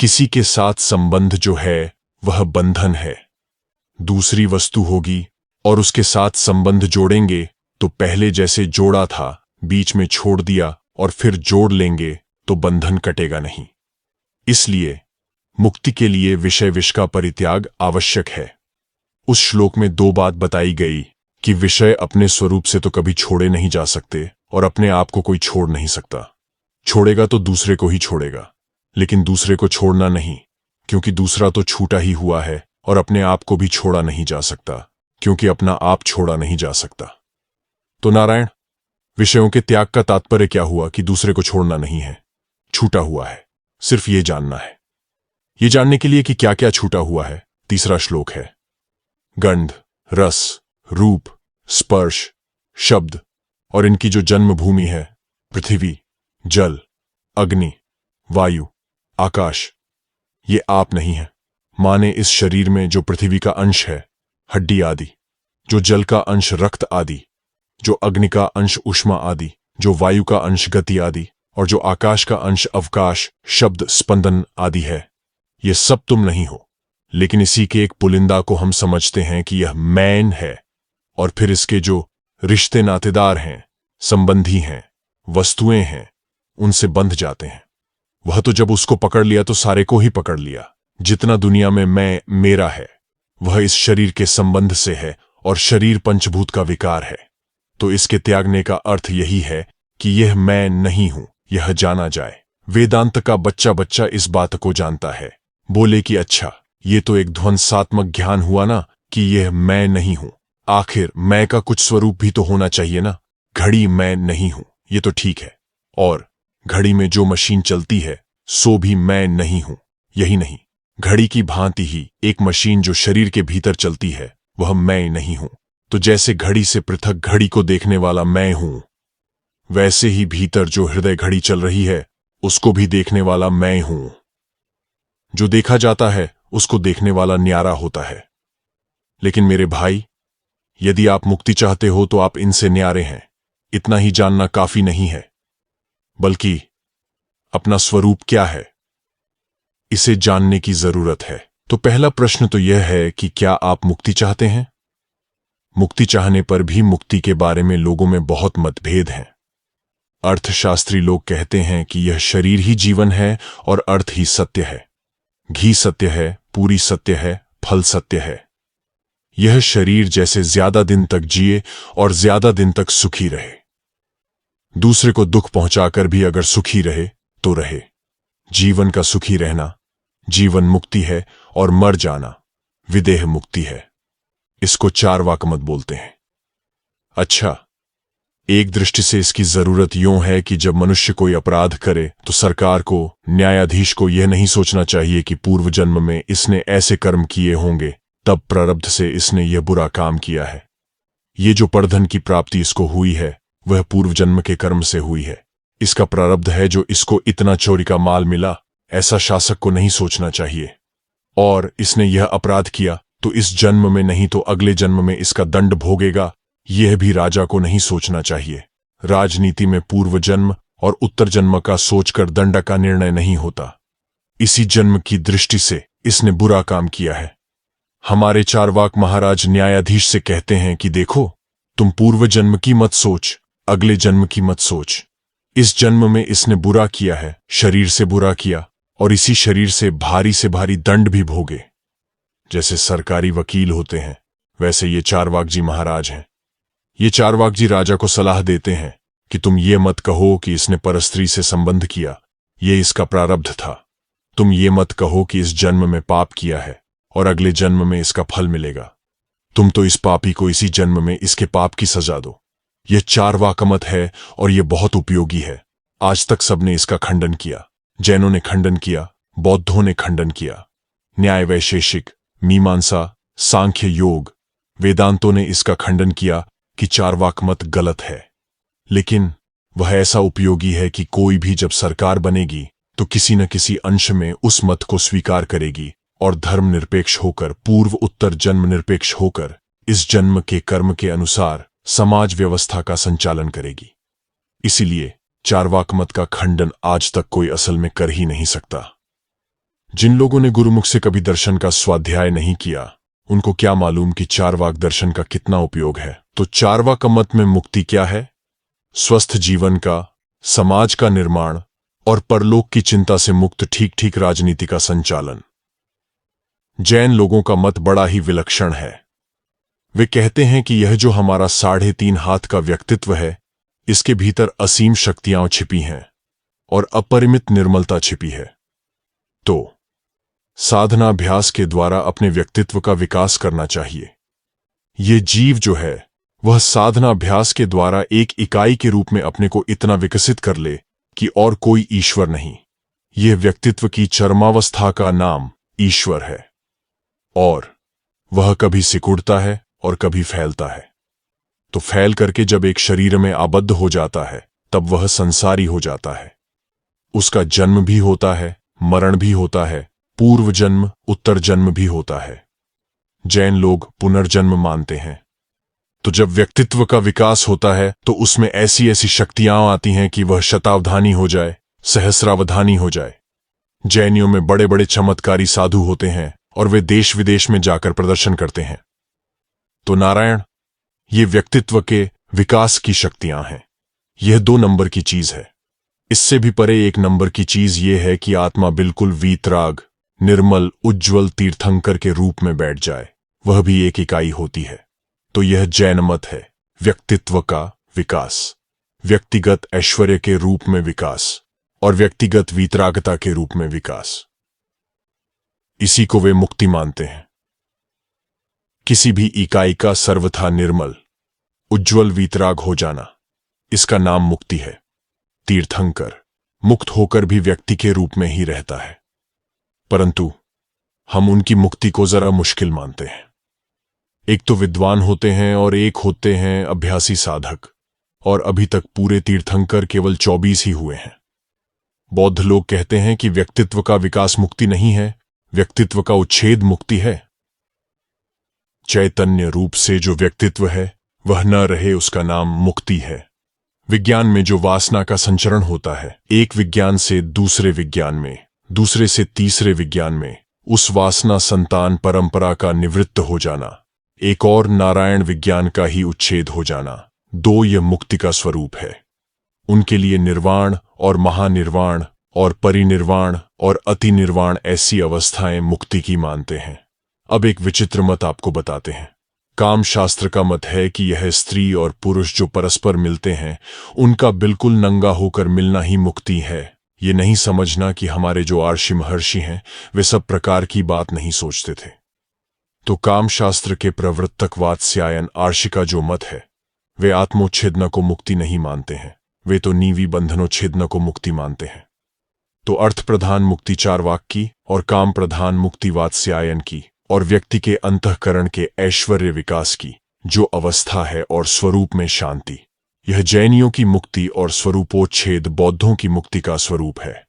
किसी के साथ संबंध जो है वह बंधन है। दूसरी वस्तु होगी और उसके साथ संबंध जोड़ेंगे तो पहले जैसे जोड़ा था बीच में छोड़ दिया और फिर जोड़ लेंगे तो बंधन कटेगा नहीं। इसलिए मुक्ति के लिए विषय विष का परित्याग आवश्यक है। उस श्लोक में दो बात बताई गई कि विषय अपने स्वरूप से तो कभी छोड़े नहीं जा सकते और अपने आप को कोई छोड़ नहीं सकता। छोड़ेगा तो दूसरे को ही छोड़ेगा, लेकिन दूसरे को छोड़ना नहीं, क्योंकि दूसरा तो छूटा ही हुआ है, और अपने आप को भी छोड़ा नहीं जा सकता, क्योंकि अपना आप छोड़ा नहीं जा सकता। तो नारायण, विषयों के त्याग का तात्पर्य क्या हुआ कि दूसरे को छोड़ना नहीं है, छूटा हुआ है। सिर्फ ये जानना है। ये जानने के लिए कि क्या क्या छूटा हुआ है, तीसरा श्लोक है। गंध, रस, रूप, स्पर्श, शब्द और इनकी जो जन्मभूमि है, पृथ्वी, जल, अग्नि, वायु, आकाश, ये आप नहीं है। माने इस शरीर में जो पृथ्वी का अंश है हड्डी आदि, जो जल का अंश रक्त आदि, जो अग्नि का अंश ऊष्मा आदि, जो वायु का अंश गति आदि, और जो आकाश का अंश अवकाश, शब्द, स्पंदन आदि है, ये सब तुम नहीं हो। लेकिन इसी के एक पुलिंदा को हम समझते हैं कि यह मैन है, और फिर इसके जो रिश्ते नातेदार हैं, संबंधी हैं, वस्तुएं हैं, उनसे बंध जाते हैं। वह तो जब उसको पकड़ लिया तो सारे को ही पकड़ लिया। जितना दुनिया में मैं मेरा है वह इस शरीर के संबंध से है, और शरीर पंचभूत का विकार है। तो इसके त्यागने का अर्थ यही है कि यह मैं नहीं हूं, यह जाना जाए। वेदांत का बच्चा बच्चा इस बात को जानता है। बोले कि अच्छा, ये तो एक ध्वंसात्मक ज्ञान हुआ ना कि यह मैं नहीं हूं। आखिर मैं का कुछ स्वरूप भी तो होना चाहिए ना। घड़ी मैं नहीं हूं, ये तो ठीक है। और घड़ी में जो मशीन चलती है सो भी मैं नहीं हूं, यही नहीं। घड़ी की भांति ही एक मशीन जो शरीर के भीतर चलती है वह मैं नहीं हूं। तो जैसे घड़ी से पृथक घड़ी को देखने वाला मैं हूं, वैसे ही भीतर जो हृदय घड़ी चल रही है उसको भी देखने वाला मैं हूं। जो देखा जाता है उसको देखने वाला न्यारा होता है। लेकिन मेरे भाई, यदि आप मुक्ति चाहते हो तो आप इनसे न्यारे हैं। इतना ही जानना काफी नहीं है, बल्कि अपना स्वरूप क्या है इसे जानने की जरूरत है। तो पहला प्रश्न तो यह है कि क्या आप मुक्ति चाहते हैं? मुक्ति चाहने पर भी मुक्ति के बारे में लोगों में बहुत मतभेद हैं। अर्थशास्त्री लोग कहते हैं कि यह शरीर ही जीवन है और अर्थ ही सत्य है। घी सत्य है, पूरी सत्य है, फल सत्य है। यह शरीर जैसे ज्यादा दिन तक जिए और ज्यादा दिन तक सुखी रहे। दूसरे को दुख पहुंचाकर भी अगर सुखी रहे तो रहे। जीवन का सुखी रहना जीवन मुक्ति है, और मर जाना विदेह मुक्ति है। इसको चारवाक मत बोलते हैं। अच्छा, एक दृष्टि से इसकी जरूरत यूं है कि जब मनुष्य कोई अपराध करे तो सरकार को, न्यायाधीश को यह नहीं सोचना चाहिए कि पूर्व जन्म में इसने ऐसे कर्म किए होंगे, तब प्रारब्ध से इसने यह बुरा काम किया है। ये जो पड़धन की प्राप्ति इसको हुई है वह पूर्व जन्म के कर्म से हुई है। इसका प्रारब्ध है जो इसको इतना चोरी का माल मिला, ऐसा शासक को नहीं सोचना चाहिए। और इसने यह अपराध किया तो इस जन्म में नहीं तो अगले जन्म में इसका दंड भोगेगा, यह भी राजा को नहीं सोचना चाहिए। राजनीति में पूर्व जन्म और उत्तर जन्म का सोचकर दंड का निर्णय नहीं होता। इसी जन्म की दृष्टि से इसने बुरा काम किया है। हमारे चारवाक महाराज न्यायाधीश से कहते हैं कि देखो, तुम पूर्व जन्म की मत सोच, अगले जन्म की मत सोच। इस जन्म में इसने बुरा किया है, शरीर से बुरा किया, और इसी शरीर से भारी दंड भी भोगे। जैसे सरकारी वकील होते हैं वैसे ये चारवाक जी महाराज हैं। ये चारवाक जी राजा को सलाह देते हैं कि तुम ये मत कहो कि इसने परस्त्री से संबंध किया, ये इसका प्रारब्ध था। तुम ये मत कहो कि इस जन्म में पाप किया है और अगले जन्म में इसका फल मिलेगा। तुम तो इस पापी को इसी जन्म में इसके पाप की सजा दो। यह चारवाक मत है और यह बहुत उपयोगी है। आज तक सबने इसका खंडन किया। जैनों ने खंडन किया, बौद्धों ने खंडन किया, न्याय वैशेषिक, मीमांसा, सांख्य योग, वेदांतों ने इसका खंडन किया कि चारवाक मत गलत है। लेकिन वह ऐसा उपयोगी है कि कोई भी जब सरकार बनेगी तो किसी न किसी अंश में उस मत को स्वीकार करेगी और धर्म निरपेक्ष होकर, पूर्व उत्तर जन्म निरपेक्ष होकर इस जन्म के कर्म के अनुसार समाज व्यवस्था का संचालन करेगी। इसीलिए चारवाक मत का खंडन आज तक कोई असल में कर ही नहीं सकता। जिन लोगों ने गुरुमुख से कभी दर्शन का स्वाध्याय नहीं किया, उनको क्या मालूम कि चारवाक दर्शन का कितना उपयोग है। तो चारवाक मत में मुक्ति क्या है? स्वस्थ जीवन का, समाज का निर्माण और परलोक की चिंता से मुक्त ठीक ठीक राजनीति का संचालन। जैन लोगों का मत बड़ा ही विलक्षण है। वे कहते हैं कि यह जो हमारा 3.5 हाथ का व्यक्तित्व है, इसके भीतर असीम शक्तियां छिपी हैं और अपरिमित निर्मलता छिपी है। तो साधनाभ्यास के द्वारा अपने व्यक्तित्व का विकास करना चाहिए। ये जीव जो है वह साधनाभ्यास के द्वारा एक इकाई के रूप में अपने को इतना विकसित कर ले कि और कोई ईश्वर नहीं। यह व्यक्तित्व की चरमावस्था का नाम ईश्वर है, और वह कभी सिकुड़ता है और कभी फैलता है। तो फैल करके जब एक शरीर में आबद्ध हो जाता है, तब वह संसारी हो जाता है। उसका जन्म भी होता है, मरण भी होता है, पूर्व जन्म उत्तर जन्म भी होता है। जैन लोग पुनर्जन्म मानते हैं। तो जब व्यक्तित्व का विकास होता है तो उसमें ऐसी ऐसी शक्तियां आती हैं कि वह शतावधानी हो जाए, सहस्रावधानी हो जाए। जैनियों में बड़े बड़े चमत्कारी साधु होते हैं और वे देश विदेश में जाकर प्रदर्शन करते हैं। तो नारायण, ये व्यक्तित्व के विकास की शक्तियां हैं। यह 2 नंबर की चीज है। इससे भी परे 1 नंबर की चीज यह है कि आत्मा बिल्कुल वीतराग, निर्मल, उज्ज्वल तीर्थंकर के रूप में बैठ जाए। वह भी एक इकाई होती है। तो यह जैन मत है, व्यक्तित्व का विकास, व्यक्तिगत ऐश्वर्य के रूप में विकास और व्यक्तिगत वीतरागता के रूप में विकास। इसी को वे मुक्ति मानते हैं। किसी भी इकाई का सर्वथा निर्मल, उज्ज्वल वीतराग हो जाना, इसका नाम मुक्ति है। तीर्थंकर मुक्त होकर भी व्यक्ति के रूप में ही रहता है, परंतु हम उनकी मुक्ति को जरा मुश्किल मानते हैं। एक तो विद्वान होते हैं और एक होते हैं अभ्यासी साधक, और अभी तक पूरे तीर्थंकर केवल 24 ही हुए हैं। बौद्ध लोग कहते हैं कि व्यक्तित्व का विकास मुक्ति नहीं है, व्यक्तित्व का उच्छेद मुक्ति है। चैतन्य रूप से जो व्यक्तित्व है वह न रहे, उसका नाम मुक्ति है। विज्ञान में जो वासना का संचरण होता है, एक विज्ञान से दूसरे विज्ञान में, दूसरे से तीसरे विज्ञान में, उस वासना संतान परंपरा का निवृत्त हो जाना, एक और नारायण विज्ञान का ही उच्छेद हो जाना, 2 यह मुक्ति का स्वरूप है। उनके लिए निर्वाण और महानिर्वाण और परिनिर्वाण और अतिनिर्वाण ऐसी अवस्थाएं मुक्ति की मानते हैं। अब एक विचित्र मत आपको बताते हैं। काम शास्त्र का मत है कि यह स्त्री और पुरुष जो परस्पर मिलते हैं, उनका बिल्कुल नंगा होकर मिलना ही मुक्ति है। ये नहीं समझना कि हमारे जो आर्षि महर्षि हैं वे सब प्रकार की बात नहीं सोचते थे। तो काम शास्त्र के प्रवृत्तक वात्स्यायन आर्षि का जो मत है, वे आत्मोच्छेदन को मुक्ति नहीं मानते हैं। वे तो नीवी बंधनोच्छेदन को मुक्ति मानते हैं। तो अर्थ प्रधान मुक्ति चारवाक की और काम प्रधान मुक्ति वात्स्यायन की और व्यक्ति के अंतःकरण के ऐश्वर्य विकास की जो अवस्था है और स्वरूप में शांति, यह जैनियों की मुक्ति और स्वरूपोच्छेद बौद्धों की मुक्ति का स्वरूप है।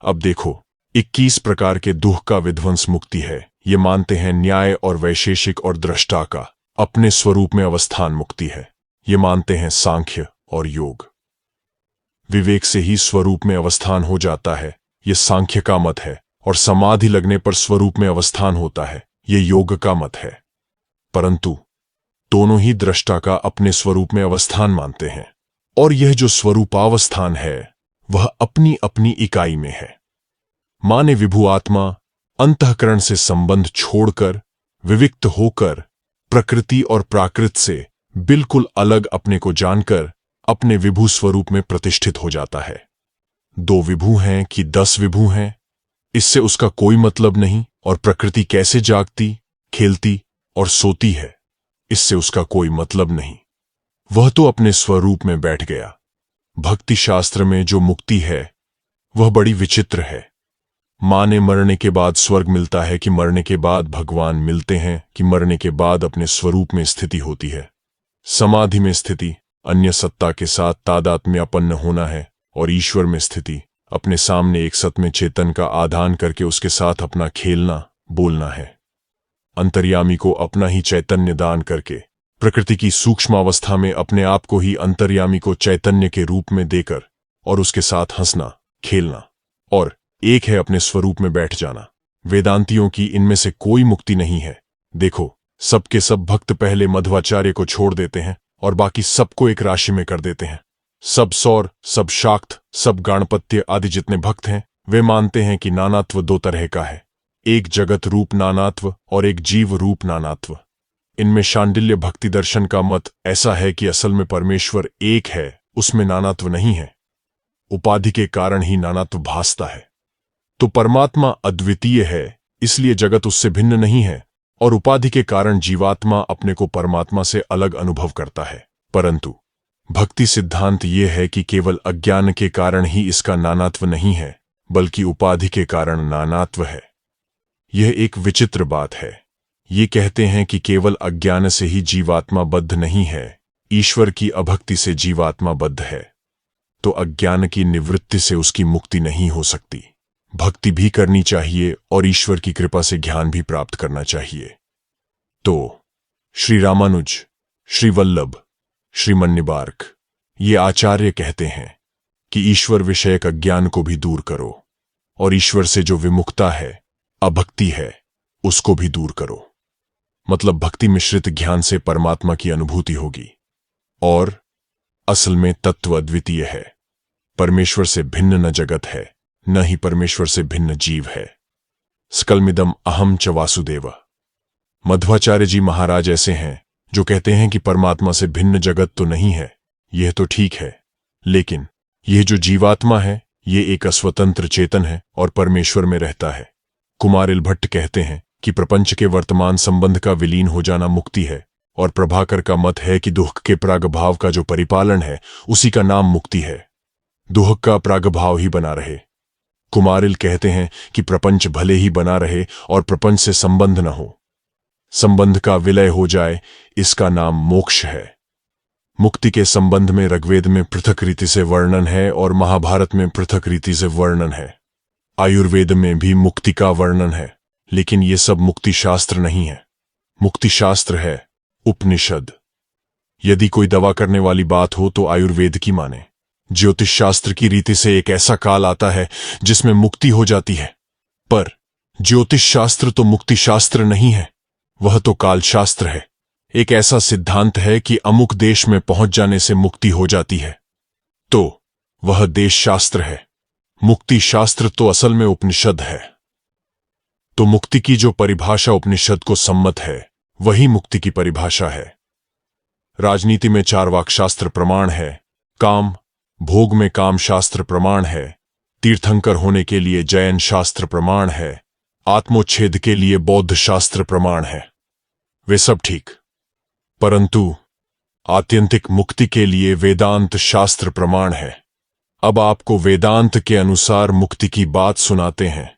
अब देखो, 21 प्रकार के दुख का विध्वंस मुक्ति है। ये मानते हैं न्याय और वैशेषिक और दृष्टा का अपने स्वरूप में अवस्थान मुक्ति है। ये मानते हैं सांख्य और योग। विवेक से ही स्वरूप में अवस्थान हो जाता है, ये सांख्य का मत है, और समाधि लगने पर स्वरूप में अवस्थान होता है, ये योग का मत है। परंतु दोनों ही दृष्टा का अपने स्वरूप में अवस्थान मानते हैं, और यह जो स्वरूपावस्थान है वह अपनी अपनी इकाई में है। माने विभु आत्मा अंतःकरण से संबंध छोड़कर विविक्त होकर प्रकृति और प्राकृत से बिल्कुल अलग अपने को जानकर अपने विभु स्वरूप में प्रतिष्ठित हो जाता है। 2 विभु हैं कि 10 विभु हैं, इससे उसका कोई मतलब नहीं। और प्रकृति कैसे जागती, खेलती और सोती है, इससे उसका कोई मतलब नहीं। वह तो अपने स्वरूप में बैठ गया। भक्ति शास्त्र में जो मुक्ति है वह बड़ी विचित्र है। माने मरने के बाद स्वर्ग मिलता है कि मरने के बाद भगवान मिलते हैं कि मरने के बाद अपने स्वरूप में स्थिति होती है। समाधि में स्थिति अन्य सत्ता के साथ तादात्म्यापन्न होना है, और ईश्वर में स्थिति अपने सामने एक सत में चेतन का आधान करके उसके साथ अपना खेलना बोलना है। अंतर्यामी को अपना ही चैतन्य दान करके प्रकृति की सूक्ष्म अवस्था में अपने आप को ही अंतर्यामी को चैतन्य के रूप में देकर और उसके साथ हंसना, खेलना, और एक है अपने स्वरूप में बैठ जाना। वेदांतियों की इनमें से कोई मुक्ति नहीं है। देखो, सबके सब भक्त पहले मध्वाचार्य को छोड़ देते हैं और बाकी सबको एक राशि में कर देते हैं। सब सौर, सब शाक्त, सब गाणपत्य आदि जितने भक्त हैं वे मानते हैं कि नानात्व दो तरह का है, एक जगत रूप नानात्व और एक जीव रूप नानात्व। इनमें शांडिल्य भक्ति दर्शन का मत ऐसा है कि असल में परमेश्वर एक है, उसमें नानात्व नहीं है, उपाधि के कारण ही नानात्व भासता है। तो परमात्मा अद्वितीय है, इसलिए जगत उससे भिन्न नहीं है और उपाधि के कारण जीवात्मा अपने को परमात्मा से अलग अनुभव करता है। परंतु भक्ति सिद्धांत यह है कि केवल अज्ञान के कारण ही इसका नानात्व नहीं है, बल्कि उपाधि के कारण नानात्व है। यह एक विचित्र बात है। ये कहते हैं कि केवल अज्ञान से ही जीवात्मा बद्ध नहीं है, ईश्वर की अभक्ति से जीवात्मा बद्ध है। तो अज्ञान की निवृत्ति से उसकी मुक्ति नहीं हो सकती। भक्ति भी करनी चाहिए और ईश्वर की कृपा से ज्ञान भी प्राप्त करना चाहिए। तो श्री रामानुज, श्री वल्लभ, श्रीमन निबार्क ये आचार्य कहते हैं कि ईश्वर विषयक अज्ञान को भी दूर करो और ईश्वर से जो विमुखता है, अभक्ति है, उसको भी दूर करो। मतलब भक्ति मिश्रित ज्ञान से परमात्मा की अनुभूति होगी और असल में तत्व अद्वितीय है। परमेश्वर से भिन्न न जगत है, न ही परमेश्वर से भिन्न जीव है। सकलमिदम अहम च वासुदेव। मध्वाचार्य जी महाराज ऐसे हैं जो कहते हैं कि परमात्मा से भिन्न जगत तो नहीं है। यह तो ठीक है, लेकिन यह जो जीवात्मा है ये एक अस्वतंत्र चेतन है और परमेश्वर में रहता है। कुमारिल भट्ट कहते हैं कि प्रपंच के वर्तमान संबंध का विलीन हो जाना मुक्ति है और प्रभाकर का मत है कि दुख के प्रागभाव का जो परिपालन है उसी का नाम मुक्ति है। दुख का प्रागभाव ही बना रहे। कुमारिल कहते हैं कि प्रपंच भले ही बना रहे और प्रपंच से संबंध न हो, संबंध का विलय हो जाए, इसका नाम मोक्ष है। मुक्ति के संबंध में ऋग्वेद में पृथक रीति से वर्णन है और महाभारत में पृथक रीति से वर्णन है। आयुर्वेद में भी मुक्ति का वर्णन है, लेकिन ये सब मुक्ति शास्त्र नहीं है। मुक्ति शास्त्र है उपनिषद। यदि कोई दवा करने वाली बात हो तो आयुर्वेद की माने। ज्योतिष शास्त्र की रीति से एक ऐसा काल आता है जिसमें मुक्ति हो जाती है, पर ज्योतिष शास्त्र तो मुक्ति शास्त्र नहीं है, वह तो काल शास्त्र है। एक ऐसा सिद्धांत है कि अमुक देश में पहुंच जाने से मुक्ति हो जाती है, तो वह देश शास्त्र है। मुक्ति शास्त्र तो असल में उपनिषद है। तो मुक्ति की जो परिभाषा उपनिषद को सम्मत है वही मुक्ति की परिभाषा है। राजनीति में चारवाक शास्त्र प्रमाण है, काम भोग में काम शास्त्र प्रमाण है, तीर्थंकर होने के लिए जैन शास्त्र प्रमाण है, आत्मोच्छेद के लिए बौद्ध शास्त्र प्रमाण है। वे सब ठीक, परंतु आत्यंतिक मुक्ति के लिए वेदांत शास्त्र प्रमाण है। अब आपको वेदांत के अनुसार मुक्ति की बात सुनाते हैं।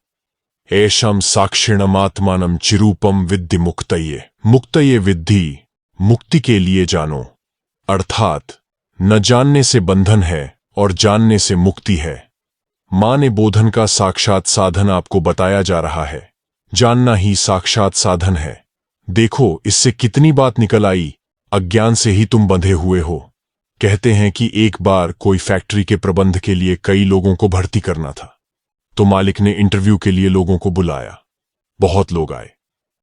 एषम साक्षिणमात्मानम चिरूपम विद्धि मुक्तये। मुक्तये विद्धि, मुक्ति के लिए जानो, अर्थात न जानने से बंधन है और जानने से मुक्ति है। मां ने बोधन का साक्षात साधन आपको बताया जा रहा है। जानना ही साक्षात साधन है। देखो इससे कितनी बात निकल आई। अज्ञान से ही तुम बंधे हुए हो। कहते हैं कि एक बार कोई फैक्ट्री के प्रबंध के लिए कई लोगों को भर्ती करना था, तो मालिक ने इंटरव्यू के लिए लोगों को बुलाया। बहुत लोग आए।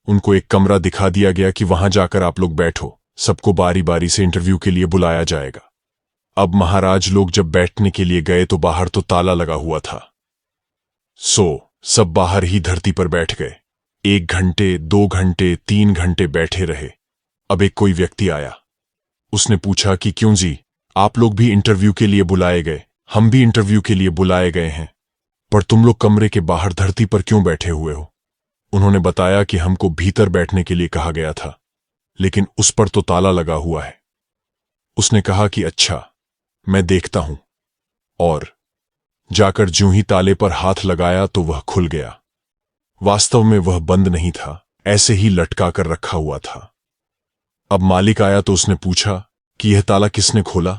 उनको एक कमरा दिखा दिया गया कि वहां जाकर आप लोग बैठो, सबको बारी बारी से इंटरव्यू के लिए बुलाया जाएगा। अब महाराज लोग जब बैठने के लिए गए तो बाहर तो ताला लगा हुआ था। सब बाहर ही धरती पर बैठ गए। 1 घंटे, 2 घंटे, 3 घंटे बैठे रहे। अब एक कोई व्यक्ति आया। उसने पूछा कि क्यों जी, आप लोग भी इंटरव्यू के लिए बुलाए गए? हम भी इंटरव्यू के लिए बुलाए गए हैं, पर तुम लोग कमरे के बाहर धरती पर क्यों बैठे हुए हो? उन्होंने बताया कि हमको भीतर बैठने के लिए कहा गया था, लेकिन उस पर तो ताला लगा हुआ है। उसने कहा कि अच्छा, मैं देखता हूं, और जाकर ज्यों ही ताले पर हाथ लगाया तो वह खुल गया। वास्तव में वह बंद नहीं था, ऐसे ही लटका कर रखा हुआ था। अब मालिक आया तो उसने पूछा कि यह ताला किसने खोला?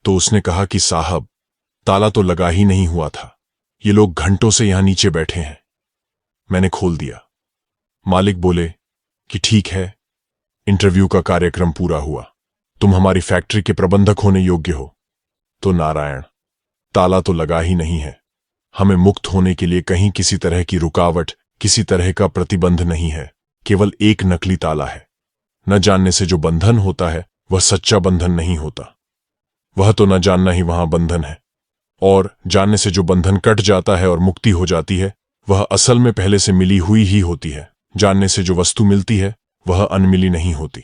तो उसने कहा कि साहब, ताला तो लगा ही नहीं हुआ था, ये लोग घंटों से यहां नीचे बैठे हैं, मैंने खोल दिया। मालिक बोले कि ठीक है, इंटरव्यू का कार्यक्रम पूरा हुआ, तुम हमारी फैक्ट्री के प्रबंधक होने योग्य हो। तो नारायण, ताला तो लगा ही नहीं है, हमें मुक्त होने के लिए कहीं किसी तरह की रुकावट किसी तरह का प्रतिबंध नहीं है, केवल एक नकली ताला है। न जानने से जो बंधन होता है वह सच्चा बंधन नहीं होता। वह तो न जानना ही वहां बंधन है, और जानने से जो बंधन कट जाता है और मुक्ति हो जाती है वह असल में पहले से मिली हुई ही होती है। जानने से जो वस्तु मिलती है वह अनमिली नहीं होती।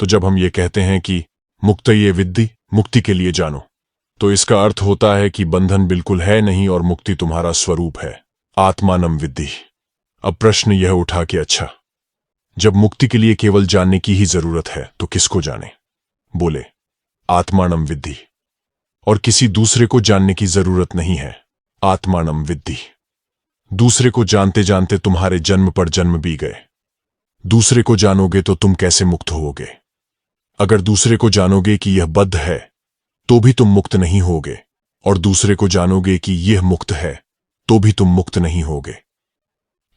तो जब हम ये कहते हैं कि मुक्तये विद्धि, मुक्ति के लिए जानो, तो इसका अर्थ होता है कि बंधन बिल्कुल है नहीं और मुक्ति तुम्हारा स्वरूप है। आत्मानम विद्धि। अब प्रश्न यह उठा कि अच्छा, जब मुक्ति के लिए केवल जानने की ही जरूरत है तो किसको जाने? बोले, आत्मानम विद्धि। और किसी दूसरे को जानने की जरूरत नहीं है। आत्मानम विद्धि। दूसरे को जानते जानते तुम्हारे जन्म पर जन्म भी गए। दूसरे को जानोगे तो तुम कैसे मुक्त होगे? अगर दूसरे को जानोगे कि यह बद्ध है तो भी तुम मुक्त नहीं होगे, और दूसरे को जानोगे कि यह मुक्त है तो भी तुम मुक्त नहीं होगे।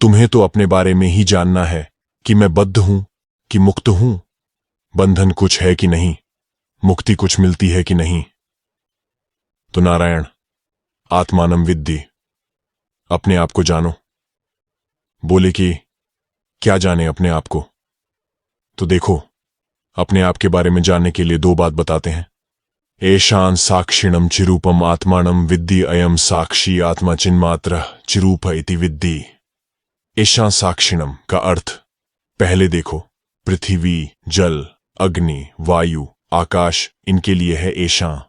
तुम्हें तो अपने बारे में ही जानना है कि मैं बद्ध हूं कि मुक्त हूं, बंधन कुछ है कि नहीं, मुक्ति कुछ मिलती है कि नहीं। तो नारायण, आत्मानम विद्धि, अपने आप को जानो। बोले कि क्या जाने अपने आप को? तो देखो, अपने आप के बारे में जानने के लिए दो बात बताते हैं। एशान साक्षिणम चिरूपम आत्मानम विद्धि, अयम साक्षी आत्मा चिन्मात्र चिरूप इति विद्धि। एशान साक्षिणम का अर्थ, पहले देखो, पृथ्वी, जल, अग्नि, वायु, आकाश, इनके लिए है एशान।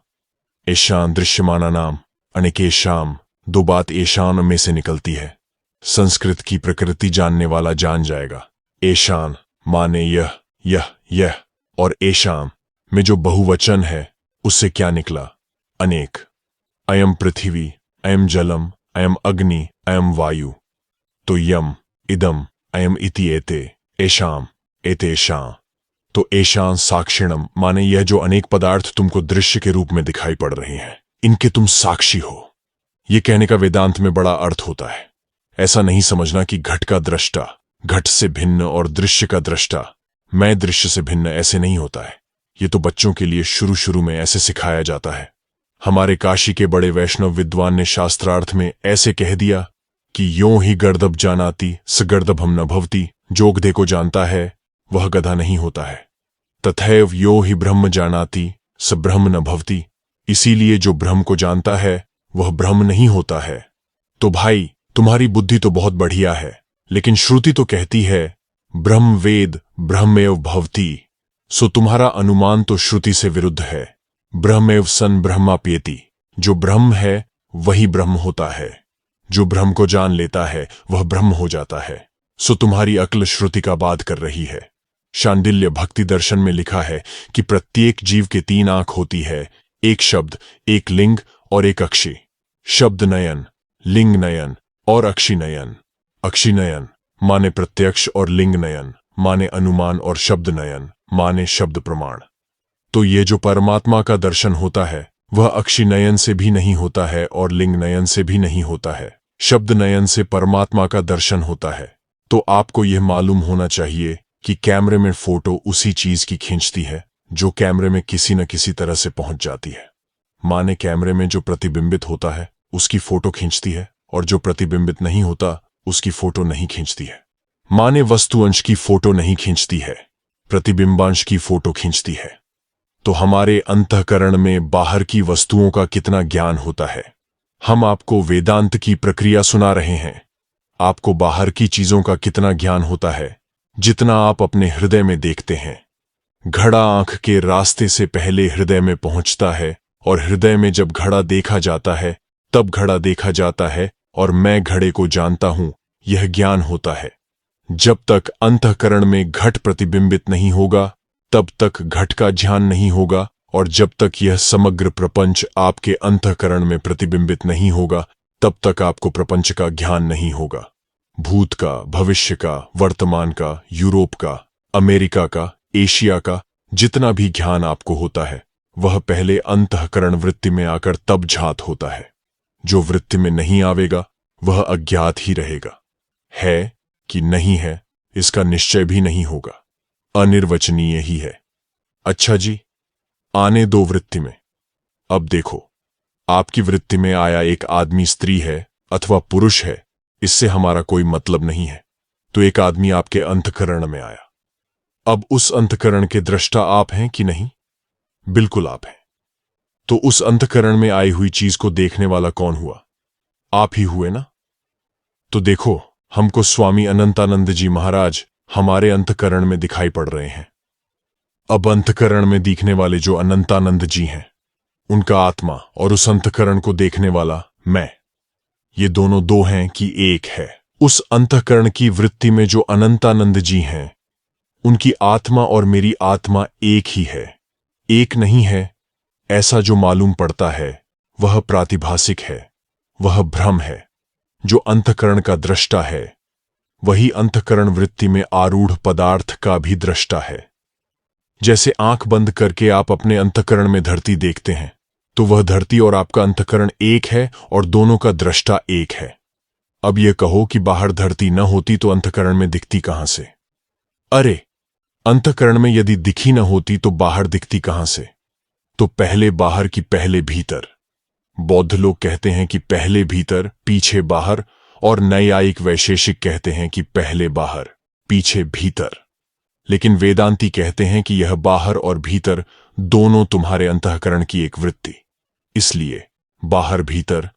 एशान दृश्यमाना नाम, अनेकेशाम, दो बात एशान में से निकलती है। संस्कृत की प्रकृति जानने वाला जान जाएगा। एशान माने यह, और एशाम में जो बहुवचन है उससे क्या निकला? अनेक। अयम पृथ्वी, अयम जलम, अयम अग्नि, अयम वायु। तो यम, इदम, अयम इति एते, एशाम, एतेशां। तो एशां साक्षिणम माने यह जो अनेक पदार्थ तुमको दृश्य के रूप में दिखाई पड़ रहे हैं, इनके तुम साक्षी हो। यह कहने का वेदांत में बड़ा अर्थ होता है। ऐसा नहीं समझना कि घट का दृष्टा घट से भिन्न और दृश्य का दृष्टा मैं दृश्य से भिन्न, ऐसे नहीं होता है। ये तो बच्चों के लिए शुरू शुरू में ऐसे सिखाया जाता है। हमारे काशी के बड़े वैष्णव विद्वान ने शास्त्रार्थ में ऐसे कह दिया कि यों ही गर्दभ जानाति स गर्दभम न भवति। जो गधे को जानता है वह गधा नहीं होता है। तथैव यो ही ब्रह्म जानाति स ब्रह्म न भवति। इसीलिए जो ब्रह्म को जानता है वह ब्रह्म नहीं होता है। तो भाई, तुम्हारी बुद्धि तो बहुत बढ़िया है, लेकिन श्रुति तो कहती है ब्रह्म वेद ब्रह्मेव भवति। सो तुम्हारा अनुमान तो श्रुति से विरुद्ध है। ब्रह्मेव सन ब्रह्माप्येति। जो ब्रह्म है वही ब्रह्म होता है। जो ब्रह्म को जान लेता है वह ब्रह्म हो जाता है। सो तुम्हारी अक्ल श्रुति का बात कर रही है। शांडिल्य भक्ति दर्शन में लिखा है कि प्रत्येक जीव के 3 आंख होती है, एक शब्द, एक लिंग और एक अक्षी। शब्द नयन, लिंग नयन और अक्षी नयन। अक्षी नयन माने प्रत्यक्ष और लिंग नयन माने अनुमान और शब्द नयन माने शब्द प्रमाण। तो ये जो परमात्मा का दर्शन होता है वह अक्षी नयन से भी नहीं होता है और लिंग नयन से भी नहीं होता है। शब्द नयन से परमात्मा का दर्शन होता है। तो आपको यह मालूम होना चाहिए कि कैमरे में फोटो उसी चीज की खींचती है जो कैमरे में किसी न किसी तरह से पहुंच जाती है। माने कैमरे में जो प्रतिबिंबित होता है उसकी फोटो खींचती है और जो प्रतिबिंबित नहीं होता उसकी फोटो नहीं खींचती है। माने वस्तुअंश की फोटो नहीं खींचती है, प्रतिबिंबांश की फोटो खींचती है। तो हमारे अंतःकरण में बाहर की वस्तुओं का कितना ज्ञान होता है। हम आपको वेदांत की प्रक्रिया सुना रहे हैं। आपको बाहर की चीजों का कितना ज्ञान होता है जितना आप अपने हृदय में देखते हैं। घड़ा आंख के रास्ते से पहले हृदय में पहुंचता है और हृदय में जब घड़ा देखा जाता है तब घड़ा देखा जाता है और मैं घड़े को जानता हूं, यह ज्ञान होता है। जब तक अंतःकरण में घट प्रतिबिंबित नहीं होगा तब तक घट का ज्ञान नहीं होगा, और जब तक यह समग्र प्रपंच आपके अंतःकरण में प्रतिबिंबित नहीं होगा तब तक आपको प्रपंच का ज्ञान नहीं होगा। भूत का, भविष्य का, वर्तमान का, यूरोप का, अमेरिका का, एशिया का जितना भी ज्ञान आपको होता है वह पहले अंतःकरण वृत्ति में आकर तब झात होता है। जो वृत्ति में नहीं आवेगा वह अज्ञात ही रहेगा। है कि नहीं है इसका निश्चय भी नहीं होगा, अनिर्वचनीय ही है। अच्छा जी, आने दो वृत्ति में। अब देखो, आपकी वृत्ति में आया एक आदमी स्त्री है अथवा पुरुष है, इससे हमारा कोई मतलब नहीं है। तो एक आदमी आपके अंतःकरण में आया। अब उस अंतःकरण के दृष्टा आप हैं कि नहीं? बिल्कुल आप हैं। तो उस अंतःकरण में आई हुई चीज को देखने वाला कौन हुआ? आप ही हुए ना? तो देखो, हमको स्वामी अनंतानंद जी महाराज हमारे अंतःकरण में दिखाई पड़ रहे हैं। अब अंतःकरण में दिखने वाले जो अनंतानंद जी हैं, उनका आत्मा और उस अंतःकरण को देखने वाला मैं, ये दोनों दो हैं कि एक है? उस अंतःकरण की वृत्ति में जो अनंतानंद जी हैं, उनकी आत्मा और मेरी आत्मा एक ही है, एक नहीं है। ऐसा जो मालूम पड़ता है वह प्रातिभासिक है, वह भ्रम है। जो अंतःकरण का दृष्टा है वही अंतःकरण वृत्ति में आरूढ़ पदार्थ का भी दृष्टा है। जैसे आंख बंद करके आप अपने अंतःकरण में धरती देखते हैं, तो वह धरती और आपका अंतःकरण एक है और दोनों का दृष्टा एक है। अब यह कहो कि बाहर धरती न होती तो अंतःकरण में दिखती कहां से? अरे, अंतःकरण में यदि दिखी न होती तो बाहर दिखती कहां से? तो पहले बाहर की पहले भीतर। बौद्ध लोग कहते हैं कि पहले भीतर पीछे बाहर, और नैयायिक वैशेषिक कहते हैं कि पहले बाहर पीछे भीतर। लेकिन वेदांती कहते हैं कि यह बाहर और भीतर दोनों तुम्हारे अंतःकरण की एक वृत्ति। इसलिए बाहर भीतर,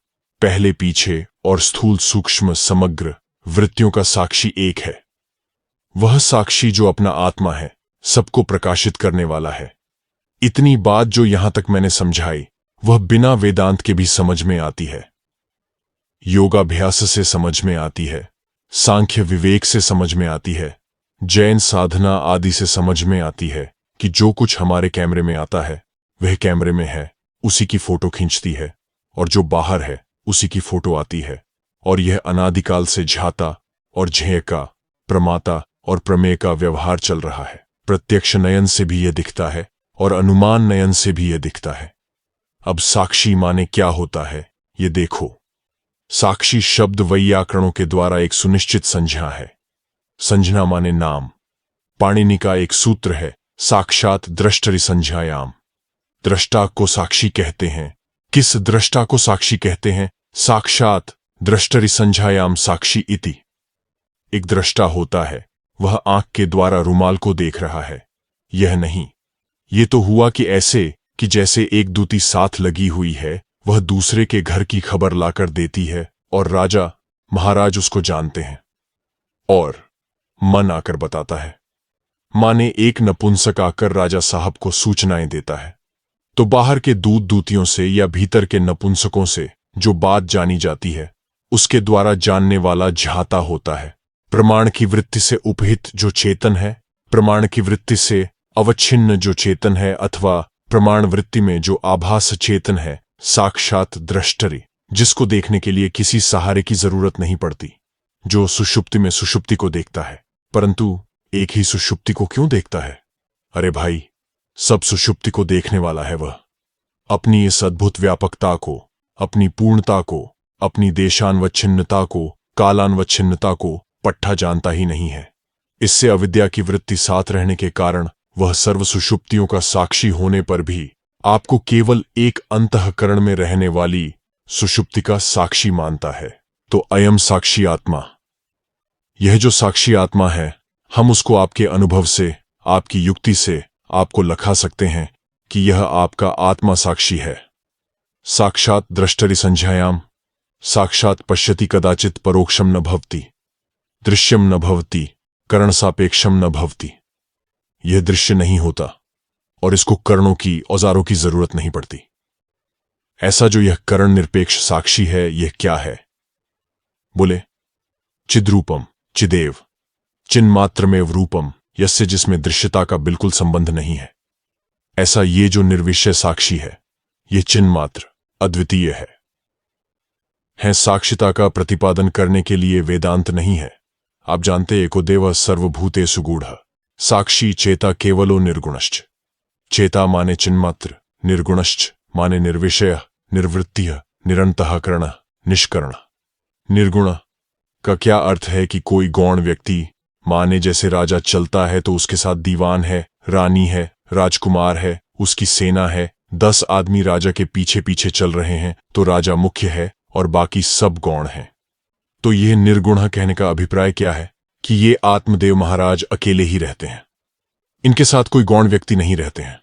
पहले पीछे और स्थूल सूक्ष्म समग्र वृत्तियों का साक्षी एक है। वह साक्षी जो अपना आत्मा है, सबको प्रकाशित करने वाला है। इतनी बात जो यहां तक मैंने समझाई, वह बिना वेदांत के भी समझ में आती है। योगाभ्यास से समझ में आती है, सांख्य विवेक से समझ में आती है, जैन साधना आदि से समझ में आती है कि जो कुछ हमारे कैमरे में आता है वह कैमरे में है, उसी की फोटो खींचती है, और जो बाहर है उसी की फोटो आती है। और यह अनादिकाल से झाता और झेय का, प्रमाता और प्रमेय का व्यवहार चल रहा है। प्रत्यक्ष नयन से भी यह दिखता है और अनुमान नयन से भी यह दिखता है। अब साक्षी माने क्या होता है, ये देखो। साक्षी शब्द वैयाकरणों के द्वारा एक सुनिश्चित संज्ञा है। संज्ञा माने नाम। पाणिनि का एक सूत्र है, साक्षात द्रष्टरि संज्ञायाम। दृष्टा को साक्षी कहते हैं। किस दृष्टा को साक्षी कहते हैं? साक्षात द्रष्टरि संज्ञायाम साक्षी इति। एक दृष्टा होता है, वह आंख के द्वारा रुमाल को देख रहा है। यह नहीं, ये तो हुआ कि ऐसे कि जैसे एक दूती साथ लगी हुई है, वह दूसरे के घर की खबर लाकर देती है और राजा महाराज उसको जानते हैं और मन आकर बताता है। माने एक नपुंसक आकर राजा साहब को सूचनाएं देता है, तो बाहर के दूत दूतियों से या भीतर के नपुंसकों से जो बात जानी जाती है, उसके द्वारा जानने वाला झाता होता है। प्रमाण की वृत्ति से उपहित जो चेतन है, प्रमाण की वृत्ति से अवच्छिन्न जो चेतन है, अथवा प्रमाण वृत्ति में जो आभास चेतन है, साक्षात द्रष्टरि, जिसको देखने के लिए किसी सहारे की जरूरत नहीं पड़ती, जो सुषुप्ति में सुषुप्ति को देखता है। परंतु एक ही सुषुप्ति को क्यों देखता है? अरे भाई, सब सुषुप्ति को देखने वाला है वह। अपनी इस अद्भुत व्यापकता को, अपनी पूर्णता को, अपनी देशान्वच्छिन्नता को, कालान्वच्छिन्नता को पट्ठा जानता ही नहीं है। इससे अविद्या की वृत्ति साथ रहने के कारण वह सर्व सुषुप्तियों का साक्षी होने पर भी आपको केवल एक अंतःकरण में रहने वाली सुषुप्ति का साक्षी मानता है। तो अयम साक्षी आत्मा, यह जो साक्षी आत्मा है, हम उसको आपके अनुभव से, आपकी युक्ति से आपको लखा सकते हैं कि यह आपका आत्मा साक्षी है। साक्षात द्रष्टरि संज्ञायाम, साक्षात पश्यति कदाचित परोक्षम न भवति, दृश्यम न भवति, कर्ण सापेक्षम न भवति। यह दृश्य नहीं होता और इसको कर्णों की, औजारों की जरूरत नहीं पड़ती। ऐसा जो यह कर्ण निरपेक्ष साक्षी है, यह क्या है? बोले, चिद्रूपम चिदेव चिन्मात्रमेव रूपम यस्य, जिसमें दृश्यता का बिल्कुल संबंध नहीं है। ऐसा ये जो निर्विषय साक्षी है, यह चिन्मात्र अद्वितीय है। साक्षिता का प्रतिपादन करने के लिए वेदांत नहीं है। आप जानते, एको देव सर्वभूतेषु गूढ़ः, साक्षी चेता केवलो निर्गुणश्च। चेता माने चिन्मात्र, निर्गुणश्च माने निर्विषय, निर्वृत्तीय, निरंतःकरण, निष्कर्ण। निर्गुण का क्या अर्थ है कि कोई गौण व्यक्ति, माने जैसे राजा चलता है तो उसके साथ दीवान है, रानी है, राजकुमार है, उसकी सेना है, 10 आदमी राजा के पीछे पीछे चल रहे हैं, तो राजा मुख्य है और बाकी सब गौण हैं। तो यह निर्गुण कहने का अभिप्राय क्या है? कि ये आत्मदेव महाराज अकेले ही रहते हैं। इनके साथ कोई गौण व्यक्ति नहीं रहते हैं,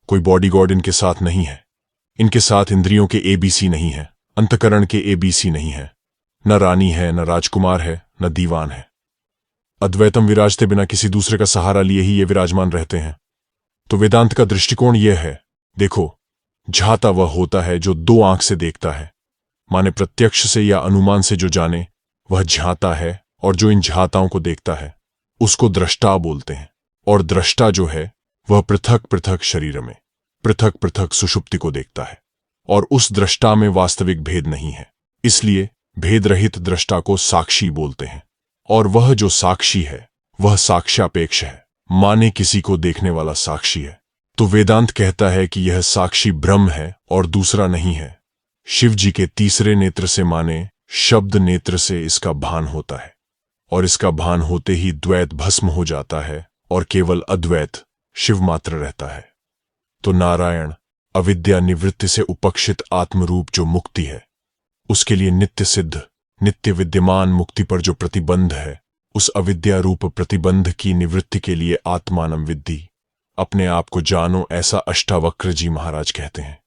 कोई बॉडीगार्ड इनके साथ नहीं है। इनके साथ इंद्रियों के एबीसी नहीं है, अंतकरण के एबीसी नहीं है, न रानी है, न राजकुमार है, न दीवान है। अद्वैतम विराजते बिना किसी दूसरे का सहारा लिए ही ये विराजमान रहते हैं। तो वेदांत का दृष्टिकोण यह है, देखो, झाता वह होता है जो दो आंख से देखता है, माने प्रत्यक्ष से या अनुमान से जो जाने वह झाता है, और जो इन झाताओं को देखता है उसको दृष्टा बोलते हैं। और दृष्टा जो है वह पृथक पृथक शरीर में पृथक पृथक सुषुप्ति को देखता है, और उस दृष्टा में वास्तविक भेद नहीं है, इसलिए भेद रहित दृष्टा को साक्षी बोलते हैं। और वह जो साक्षी है वह साक्ष्यापेक्ष है, माने किसी को देखने वाला साक्षी है। तो वेदांत कहता है कि यह साक्षी ब्रह्म है और दूसरा नहीं है। शिव जी के तीसरे नेत्र से माने शब्द नेत्र से इसका भान होता है, और इसका भान होते ही द्वैत भस्म हो जाता है और केवल अद्वैत शिव मात्र रहता है। तो नारायण अविद्या निवृत्ति से उपक्षित आत्मरूप जो मुक्ति है, उसके लिए नित्य सिद्ध नित्य विद्यमान मुक्ति पर जो प्रतिबंध है, उस अविद्या रूप प्रतिबंध की निवृत्ति के लिए आत्मानं विद्धि, अपने आप को जानो, ऐसा अष्टावक्र जी महाराज कहते हैं।